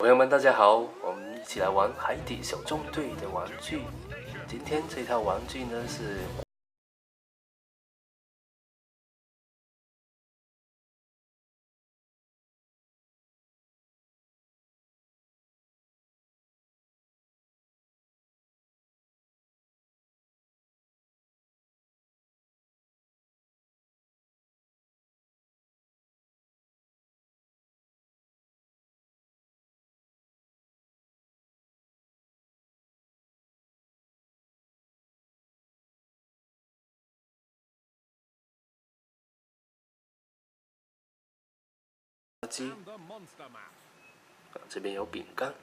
朋友们，大家好，我们一起来玩海底小纵队的玩具。今天这套玩具呢是呱唧，这边有饼干。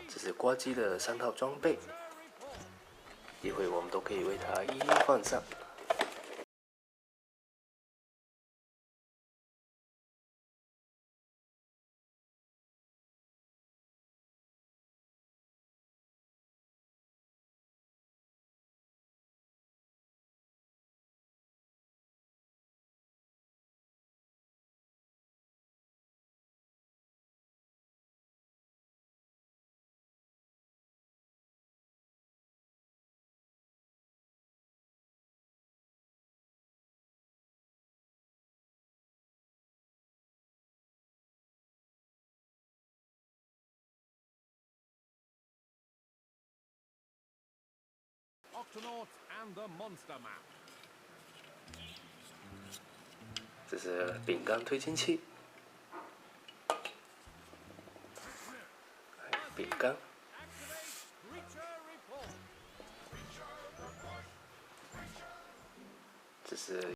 这是呱唧的3套装备，一会我们都可以为它一一换上。Octonauts and the Monster Map。这是饼干推进器，饼干。这是。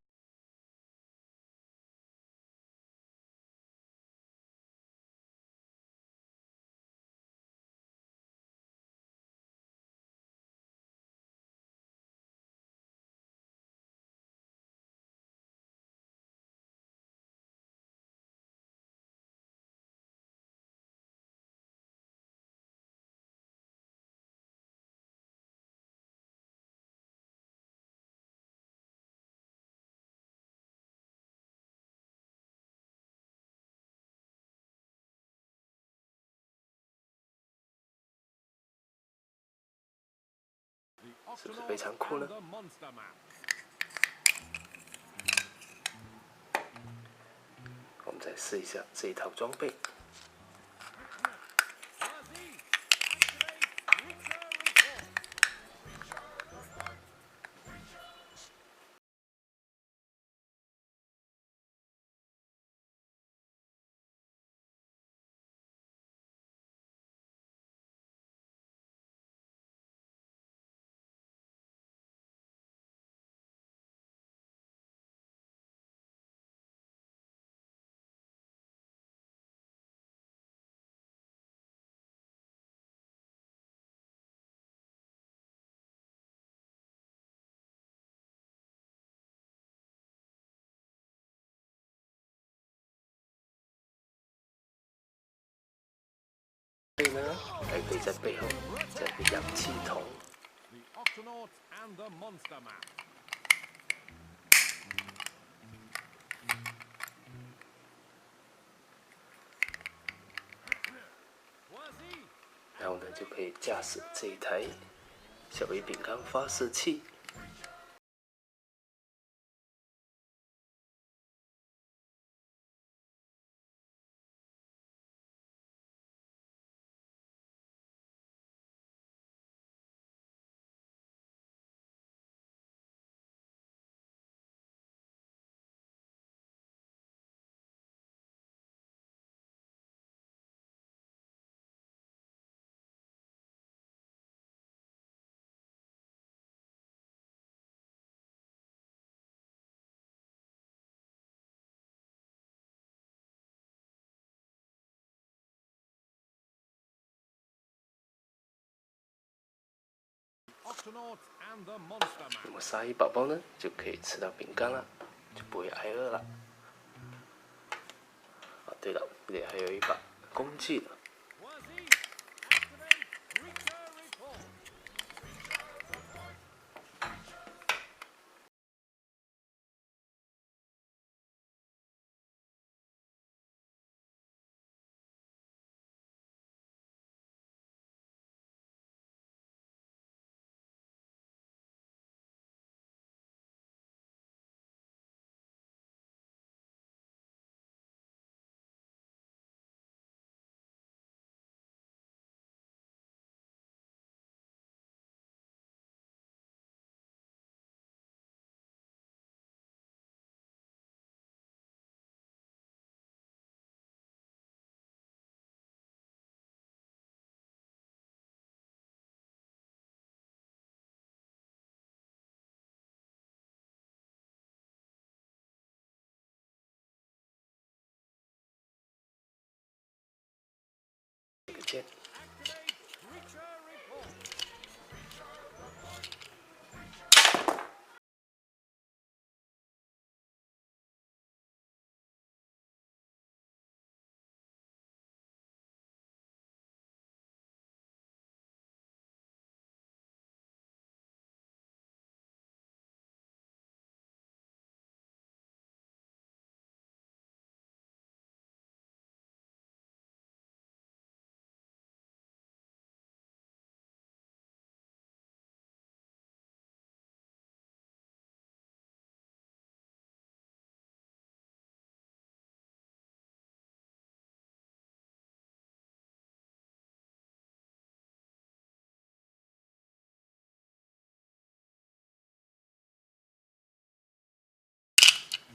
是不是非常酷呢？我们再试一下这一套装备。所以呢，还可以在背后加一个氧气筒。然后呢，就可以驾驶这一台小鱼饼干发射器。那么鲨鱼宝宝呢，就可以吃到饼干了，就不会挨饿了。啊，对了，这里还有一把工具呢。见。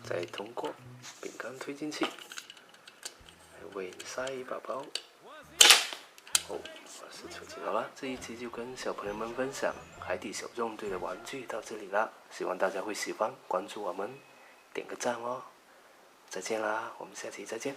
再通过饼干推进器，喂塞宝宝。我是球球了，这一期就跟小朋友们分享海底小纵队的玩具到这里啦，希望大家会喜欢，关注我们，点个赞哦。再见啦，我们下期再见。